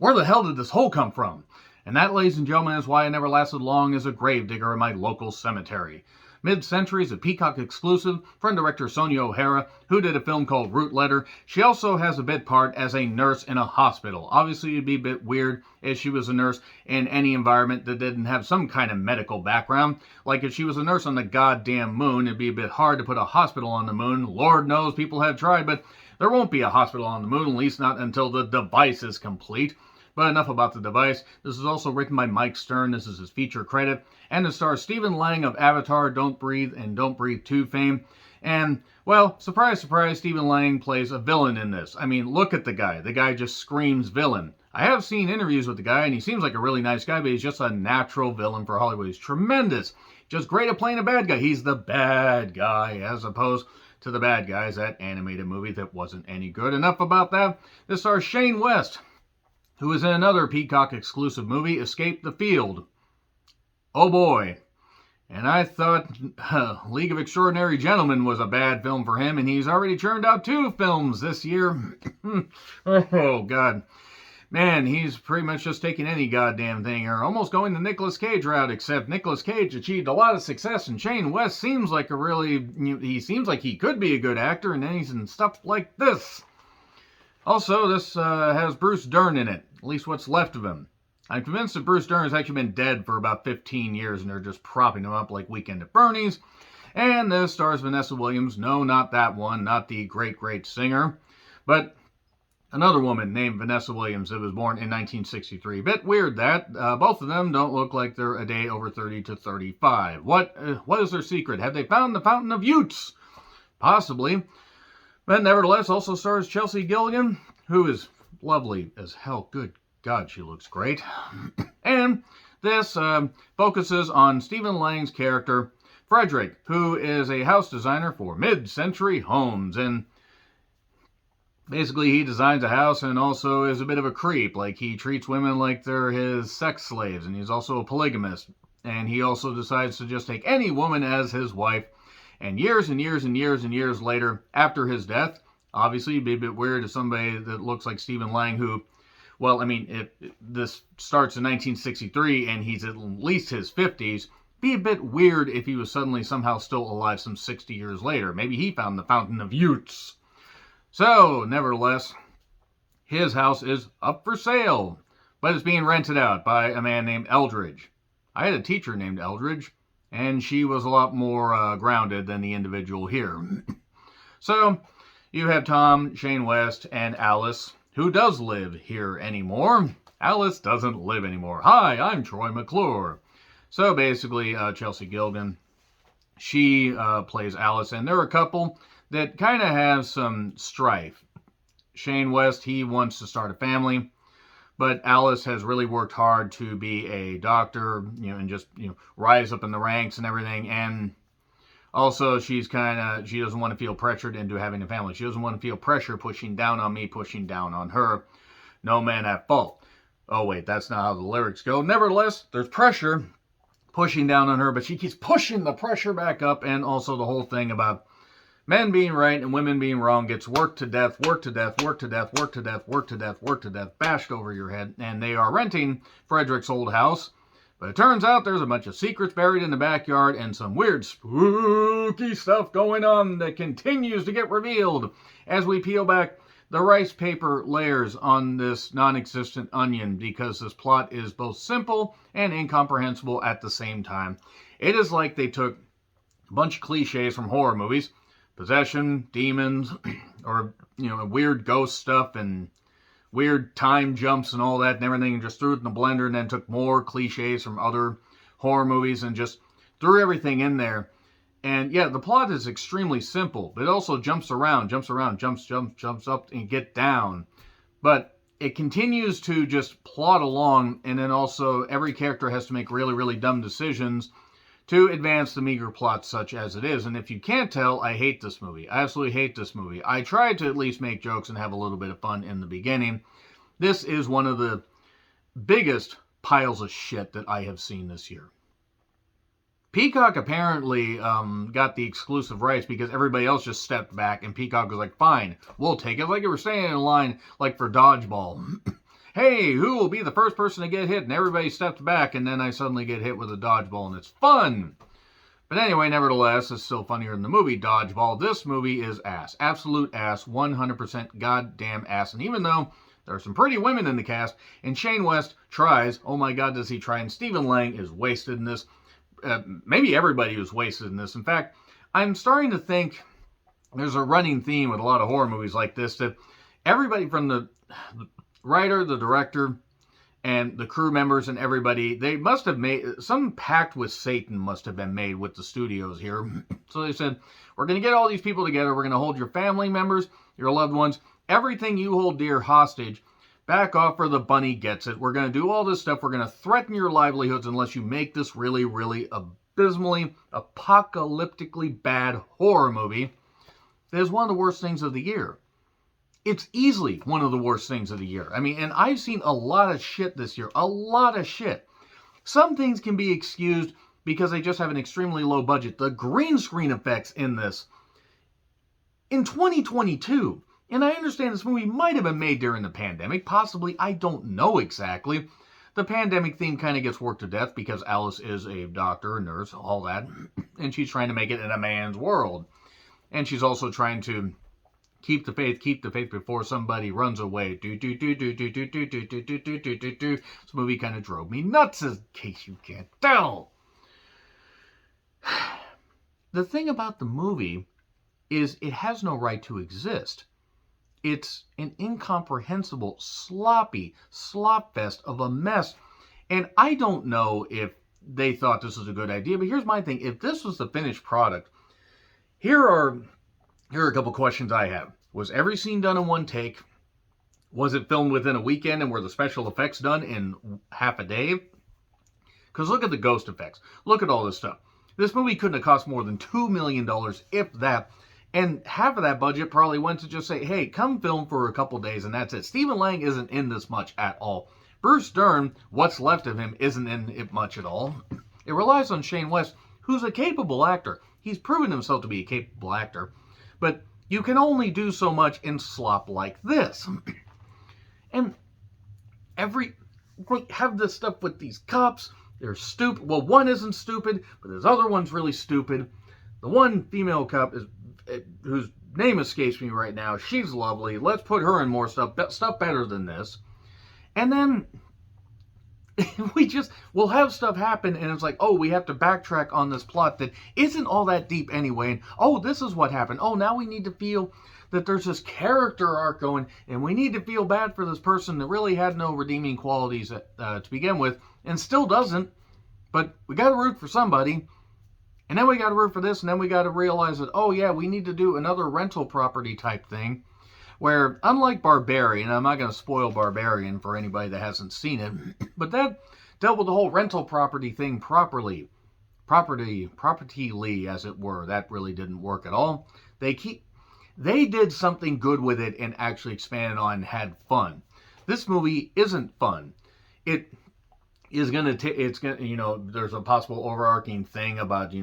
Where the hell did this hole come from? And that, ladies and gentlemen, is why I never lasted long as a gravedigger in my local cemetery. Mid-Century is a Peacock exclusive from director Sonia O'Hara, who did a film called Root Letter. She also has a bit part as a nurse in a hospital. Obviously, it'd be a bit weird if she was a nurse in any environment that didn't have some kind of medical background. Like if she was a nurse on the goddamn moon, it'd be a bit hard to put a hospital on the moon. Lord knows people have tried, but there won't be a hospital on the moon, at least not until the device is complete. But enough about the device. This is also written by Mike Stern. This is his feature credit. And it stars Stephen Lang of Avatar, Don't Breathe, and Don't Breathe 2 fame. And, well, surprise, surprise, Stephen Lang plays a villain in this. I mean, look at the guy. The guy just screams villain. I have seen interviews with the guy, and he seems like a really nice guy, but he's just a natural villain for Hollywood. He's tremendous. Just great at playing a bad guy. He's the bad guy, as opposed to the bad guys, that animated movie that wasn't any good. Enough about that. This stars Shane West, who is in another Peacock exclusive movie, Escape the Field. Oh boy. And I thought League of Extraordinary Gentlemen was a bad film for him, and he's already churned out 2 films this year. Oh, God. Man, he's pretty much just taking any goddamn thing, or almost going the Nicolas Cage route, except Nicolas Cage achieved a lot of success, and Shane West seems like he seems like he could be a good actor, and then he's in stuff like this. Also, this has Bruce Dern in it, at least what's left of him. I'm convinced that Bruce Dern has actually been dead for about 15 years, and they're just propping him up like Weekend at Bernie's. And this stars Vanessa Williams. No, not that one, not the great, great singer, but another woman named Vanessa Williams that was born in 1963. Bit weird that. Both of them don't look like they're a day over 30 to 35. What is their secret? Have they found the Fountain of Youths? Possibly. But nevertheless, also stars Chelsea Gilligan, who is lovely as hell. Good God, she looks great. And this focuses on Stephen Lang's character, Frederick, who is a house designer for Mid-Century Homes. And basically, he designs a house and also is a bit of a creep. Like, he treats women like they're his sex slaves, and he's also a polygamist. And he also decides to just take any woman as his wife. And years and years and years and years later, after his death, obviously it'd be a bit weird if somebody that looks like Stephen Lang, who, well, I mean, this starts in 1963 and he's at least his 50s, be a bit weird if he was suddenly somehow still alive some 60 years later. Maybe he found the Fountain of Youths. So, nevertheless, his house is up for sale, but it's being rented out by a man named Eldridge. I had a teacher named Eldridge, and she was a lot more grounded than the individual here. So, you have Tom, Shane West, and Alice, who does live here anymore. Alice doesn't live anymore. Hi, I'm Troy McClure. So, basically, Chelsea Gilligan, she plays Alice, and they're a couple that kind of have some strife. Shane West, he wants to start a family, but Alice has really worked hard to be a doctor, and just, rise up in the ranks and everything. And also, she doesn't want to feel pressured into having a family. She doesn't want to feel pressure pushing down on me, pushing down on her. No man at fault. Oh, wait, that's not how the lyrics go. Nevertheless, there's pressure pushing down on her, but she keeps pushing the pressure back up. And also the whole thing about men being right and women being wrong gets worked to death, worked to death, worked to death, worked to death, worked to death, worked to death, bashed over your head. And they are renting Frederick's old house. But it turns out there's a bunch of secrets buried in the backyard and some weird, spooky stuff going on that continues to get revealed as we peel back the rice paper layers on this non-existent onion, because this plot is both simple and incomprehensible at the same time. It is like they took a bunch of cliches from horror movies, possession, demons, or, weird ghost stuff and weird time jumps and all that and everything, and just threw it in the blender, and then took more cliches from other horror movies and just threw everything in there. And yeah, the plot is extremely simple, but it also jumps around, jumps up and get down. But it continues to just plot along, and then also every character has to make really, really dumb decisions to advance the meager plot such as it is. And if you can't tell, I hate this movie. I absolutely hate this movie. I tried to at least make jokes and have a little bit of fun in the beginning. This is one of the biggest piles of shit that I have seen this year. Peacock apparently got the exclusive rights because everybody else just stepped back, and Peacock was like, fine, we'll take it. Like you were staying in line like for Dodgeball. hey, who will be the first person to get hit? And everybody steps back, and then I suddenly get hit with a dodgeball, and it's fun. But anyway, nevertheless, it's still funnier than the movie Dodgeball. This movie is ass. Absolute ass. 100% goddamn ass. And even though there are some pretty women in the cast, and Shane West tries, oh my god, does he try, and Stephen Lang is wasted in this. Maybe everybody was wasted in this. In fact, I'm starting to think there's a running theme with a lot of horror movies like this, that everybody from the writer, the director, and the crew members and everybody, they must have made some pact with Satan, must have been made with the studios here. So they said, we're going to get all these people together, we're going to hold your family members, your loved ones, everything you hold dear hostage, back off or the bunny gets it. We're going to do all this stuff, we're going to threaten your livelihoods unless you make this really, really abysmally, apocalyptically bad horror movie. That is one of the worst things of the year. It's easily one of the worst things of the year. I mean, and I've seen a lot of shit this year. A lot of shit. Some things can be excused because they just have an extremely low budget. The green screen effects in this, in 2022, and I understand this movie might have been made during the pandemic. Possibly, I don't know exactly. The pandemic theme kind of gets worked to death because Alice is a doctor, a nurse, all that. And she's trying to make it in a man's world. And she's also trying to keep the faith before somebody runs away. This movie kind of drove me nuts, in case you can't tell. The thing about the movie is it has no right to exist. It's an incomprehensible, sloppy slopfest of a mess. And I don't know if they thought this was a good idea, but here's my thing. If this was the finished product, here are a couple questions I have. Was every scene done in one take? Was it filmed within a weekend and were the special effects done in half a day? Because look at the ghost effects. Look at all this stuff. This movie couldn't have cost more than $2 million, if that. And half of that budget probably went to just say, hey, come film for a couple days and that's it. Stephen Lang isn't in this much at all. Bruce Dern, what's left of him, isn't in it much at all. It relies on Shane West, who's a capable actor. He's proven himself to be a capable actor. But you can only do so much in slop like this. And we have this stuff with these cops. They're stupid. Well, one isn't stupid, but this other one's really stupid. The one female cop is, whose name escapes me right now. She's lovely. Let's put her in more stuff better than this. And then we'll have stuff happen and it's like, oh, we have to backtrack on this plot that isn't all that deep anyway. And, oh, this is what happened. Oh, now we need to feel that there's this character arc going and we need to feel bad for this person that really had no redeeming qualities to begin with and still doesn't. But we got to root for somebody. And then we got to root for this and then we got to realize that, oh, yeah, we need to do another rental property type thing. Where, unlike Barbarian, I'm not going to spoil Barbarian for anybody that hasn't seen it, but that dealt with the whole rental property thing properly. Property-ly, as it were. That really didn't work at all. They did something good with it and actually expanded on and had fun. This movie isn't fun. It is going to, there's a possible overarching thing about,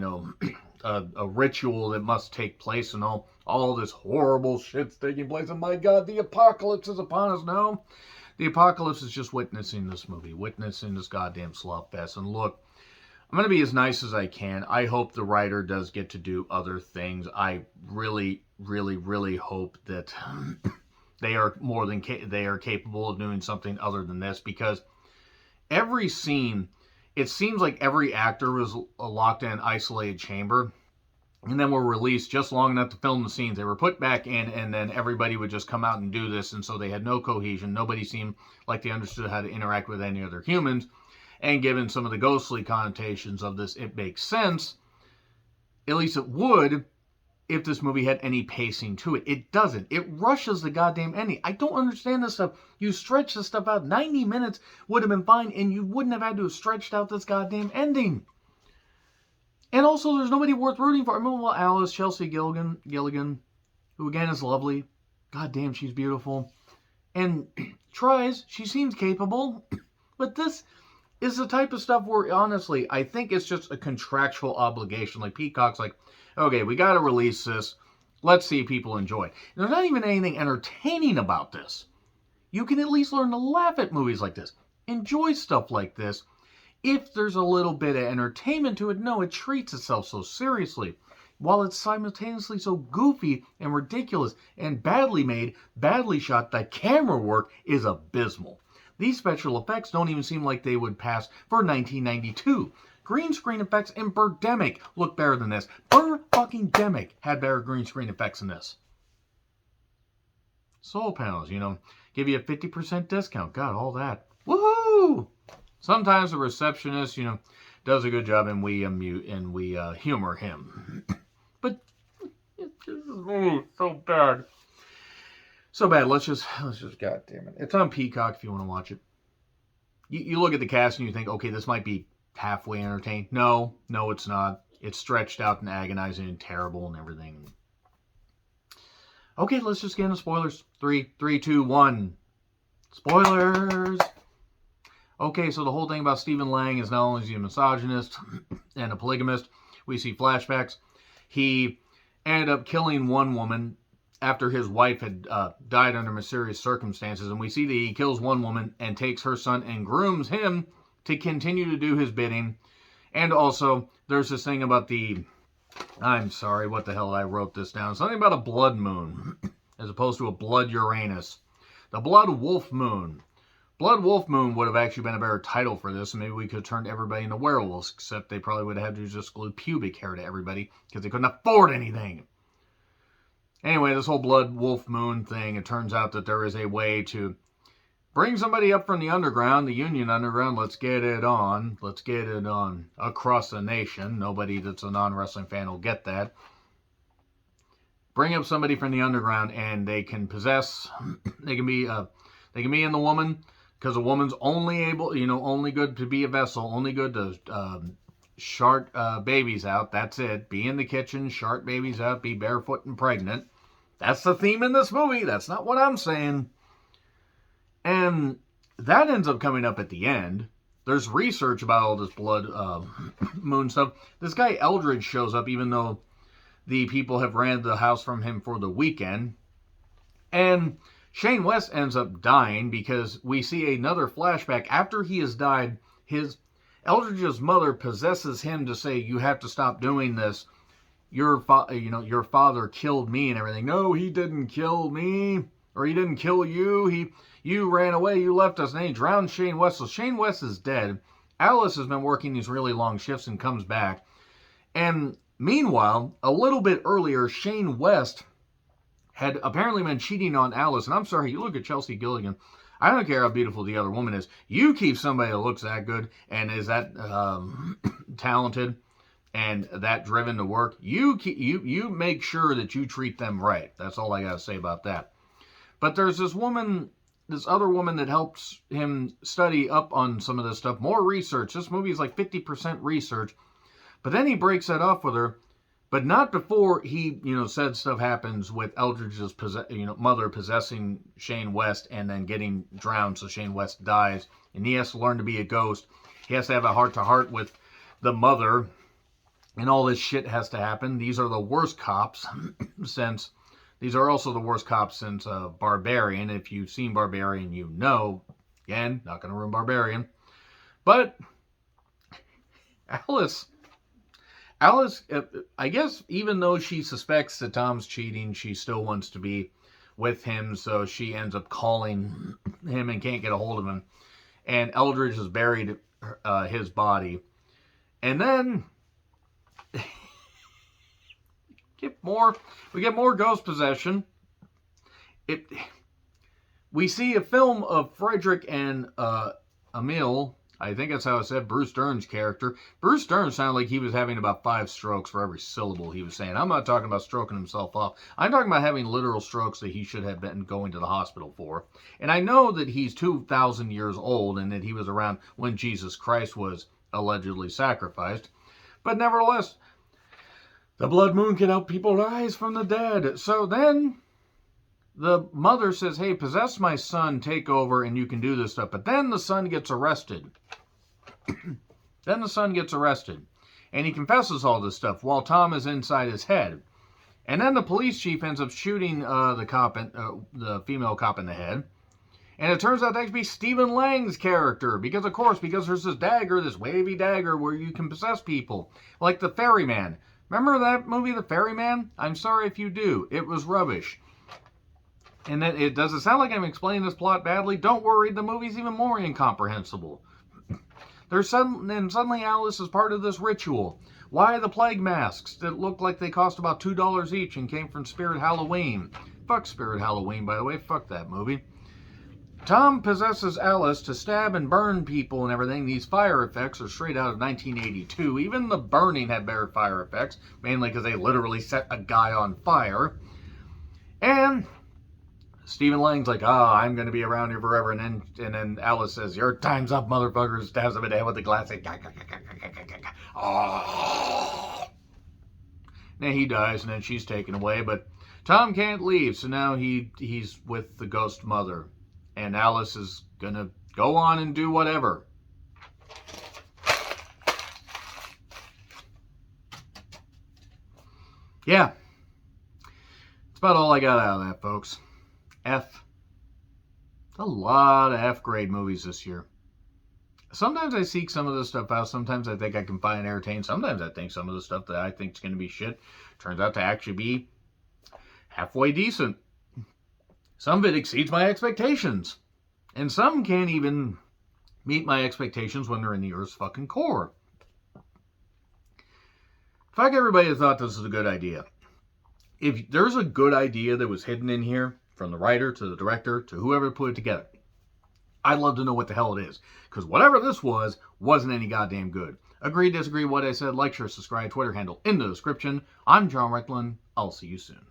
a ritual that must take place and all this horrible shit's taking place. And my God, the apocalypse is upon us now. The apocalypse is just witnessing this movie, witnessing this goddamn slop fest. And look, I'm going to be as nice as I can. I hope the writer does get to do other things. I really, really, really hope that they are they are capable of doing something other than this, because every scene, it seems like every actor was locked in an isolated chamber and then were released just long enough to film the scenes. They were put back in and then everybody would just come out and do this. And so they had no cohesion. Nobody seemed like they understood how to interact with any other humans. And given some of the ghostly connotations of this, it makes sense. At least it would if this movie had any pacing to it. It doesn't. It rushes the goddamn ending. I don't understand this stuff. You stretch this stuff out. 90 minutes would have been fine, and you wouldn't have had to have stretched out this goddamn ending. And also, there's nobody worth rooting for. I mean, well, Alice, Chelsea Gilligan, who again is lovely. Goddamn, she's beautiful. And tries. She seems capable. But this is the type of stuff where, honestly, I think it's just a contractual obligation. Like, Peacock's like, okay, we got to release this. Let's see if people enjoy it. There's not even anything entertaining about this. You can at least learn to laugh at movies like this. Enjoy stuff like this. If there's a little bit of entertainment to it, no, it treats itself so seriously. While it's simultaneously so goofy and ridiculous and badly made, badly shot, the camera work is abysmal. These special effects don't even seem like they would pass for 1992. Green screen effects in Birdemic look better than this. Birdemic had better green screen effects than this. Solar panels, give you a 50% discount. God, all that. Woohoo! Sometimes the receptionist, does a good job and we humor him. But it's just so bad. So bad. Let's just, God damn it. It's on Peacock if you want to watch it. You look at the cast and you think, okay, this might be halfway entertained. No, it's not. It's stretched out and agonizing and terrible and everything. Okay, let's just get into spoilers. 3, 2, 1. Spoilers! Okay, so the whole thing about Stephen Lang is not only is he a misogynist and a polygamist. We see flashbacks. He ended up killing one woman after his wife had died under mysterious circumstances. And we see that he kills one woman and takes her son and grooms him to continue to do his bidding. And also, there's this thing about I'm sorry, what the hell I wrote this down. Something about a blood moon, as opposed to a blood Uranus. The blood wolf moon. Blood wolf moon would have actually been a better title for this, and maybe we could have turned everybody into werewolves, except they probably would have had to just glue pubic hair to everybody, because they couldn't afford anything. Anyway, this whole blood wolf moon thing, it turns out that there is a way to bring somebody up from the underground, the Union Underground. Let's get it on across the nation. Nobody that's a non-wrestling fan will get that. Bring up somebody from the underground, and they can possess. They can be in the woman, because a woman's only good to be a vessel, only good to shart babies out. That's it. Be in the kitchen, shart babies out, be barefoot and pregnant. That's the theme in this movie. That's not what I'm saying. And that ends up coming up at the end. There's research about all this blood moon stuff. This guy Eldridge shows up, even though the people have ran the house from him for the weekend. And Shane West ends up dying because we see another flashback. After he has died, Eldridge's mother possesses him to say, you have to stop doing this. Your father killed me and everything. No, he didn't kill me. Or he didn't kill you. You ran away. You left us. And he drowned Shane West. So Shane West is dead. Alice has been working these really long shifts and comes back. And meanwhile, a little bit earlier, Shane West had apparently been cheating on Alice. And I'm sorry, you look at Chelsea Gilligan. I don't care how beautiful the other woman is. You keep somebody that looks that good and is that talented and that driven to work. You make sure that you treat them right. That's all I got to say about that. But there's this other woman that helps him study up on some of this stuff. More research. This movie is like 50% research. But then he breaks that off with her. But not before he, said stuff happens with Eldridge's, mother possessing Shane West and then getting drowned, so Shane West dies. And he has to learn to be a ghost. He has to have a heart-to-heart with the mother. And all this shit has to happen. These are the worst cops since... These are also the worst cops since Barbarian. If you've seen Barbarian, you know. Again, not going to ruin Barbarian. But Alice, I guess even though she suspects that Tom's cheating, she still wants to be with him. So she ends up calling him and can't get a hold of him. And Eldridge has buried his body. And then... We get more ghost possession. We see a film of Frederick and Emil. I think that's how I said Bruce Dern's character. Bruce Dern sounded like he was having about 5 strokes for every syllable he was saying. I'm not talking about stroking himself off. I'm talking about having literal strokes that he should have been going to the hospital for. And I know that he's 2,000 years old and that he was around when Jesus Christ was allegedly sacrificed. But nevertheless... The blood moon can help people rise from the dead. So then the mother says, hey, possess my son, take over, and you can do this stuff. But then the son gets arrested. And he confesses all this stuff while Tom is inside his head. And then the police chief ends up shooting the female cop in the head. And it turns out to actually be Stephen Lang's character. Because, of course, because there's this dagger, this wavy dagger where you can possess people. Like the Ferryman. Remember that movie, The Ferryman? I'm sorry if you do. It was rubbish. And it does it sound like I'm explaining this plot badly? Don't worry, the movie's even more incomprehensible. Suddenly Alice is part of this ritual. Why the plague masks that look like they cost about $2 each and came from Spirit Halloween? Fuck Spirit Halloween, by the way. Fuck that movie. Tom possesses Alice to stab and burn people and everything. These fire effects are straight out of 1982. Even the burning had better fire effects, mainly because they literally set a guy on fire. And Stephen Lang's like, I'm going to be around here forever. And then Alice says, your time's up, motherfuckers. Stabs him in the head with the glass. Then he dies, and then she's taken away. But Tom can't leave, so now he's with the ghost mother. And Alice is going to go on and do whatever. Yeah. That's about all I got out of that, folks. F. A lot of F-grade movies this year. Sometimes I seek some of this stuff out. Sometimes I think I can find entertaining. Sometimes I think some of the stuff that I think is going to be shit turns out to actually be halfway decent. Some of it exceeds my expectations. And some can't even meet my expectations when they're in the Earth's fucking core. Fuck everybody that thought this was a good idea. If there's a good idea that was hidden in here, from the writer to the director to whoever put it together, I'd love to know what the hell it is. Because whatever this wasn't any goddamn good. Agree, disagree, what I said, like, share, subscribe, Twitter handle in the description. I'm John Recklin. I'll see you soon.